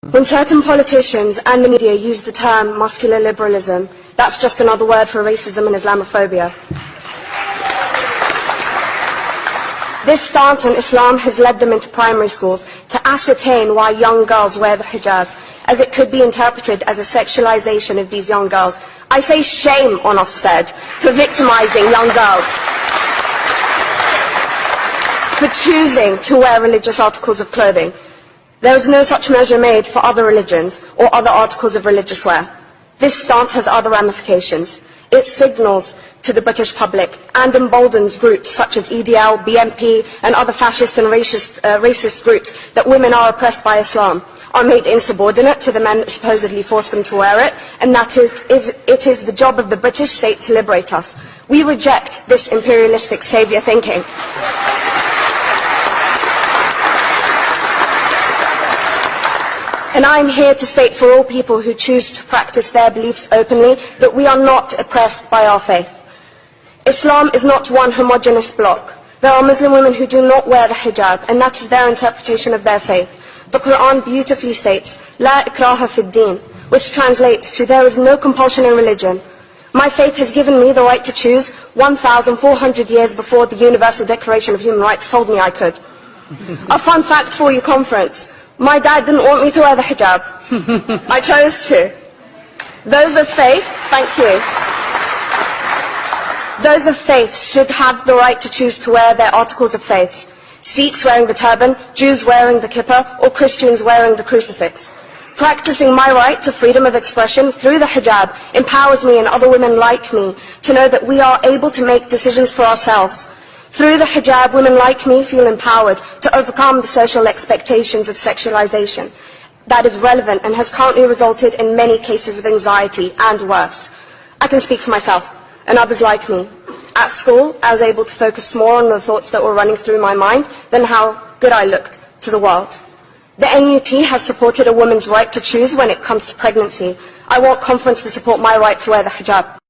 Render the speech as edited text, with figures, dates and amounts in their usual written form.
When certain politicians and the media use the term muscular liberalism, that's just another word for racism and Islamophobia. This stance on Islam has led them into primary schools to ascertain why young girls wear the hijab, as it could be interpreted as a sexualization of these young girls. I say shame on Ofsted for victimizing young girls, for choosing to wear religious articles of clothing. There is no such measure made for other religions or other articles of religious wear. This stance has other ramifications. It signals to the British public and emboldens groups such as EDL, BNP and other fascist and racist groups that women are oppressed by Islam, are made insubordinate to the men that supposedly force them to wear it, and that it is the job of the British state to liberate us. We reject this imperialistic saviour thinking. And I am here to state for all people who choose to practice their beliefs openly that we are not oppressed by our faith. Islam is not one homogeneous block. There are Muslim women who do not wear the hijab, and that is their interpretation of their faith. The Quran beautifully states, La ikraha fid din, which translates to there is no compulsion in religion. My faith has given me the right to choose 1,400 years before the Universal Declaration of Human Rights told me I could. A fun fact for you, conference. My dad didn't want me to wear the hijab. I chose to. Those of faith, thank you. Those of faith should have the right to choose to wear their articles of faith. Sikhs wearing the turban, Jews wearing the kippah, or Christians wearing the crucifix. Practicing my right to freedom of expression through the hijab empowers me and other women like me to know that we are able to make decisions for ourselves. Through the hijab, women like me feel empowered to overcome the social expectations of sexualization that is relevant and has currently resulted in many cases of anxiety and worse. I can speak for myself and others like me. At school, I was able to focus more on the thoughts that were running through my mind than how good I looked to the world. The NUT has supported a woman's right to choose when it comes to pregnancy. I want conference to support my right to wear the hijab.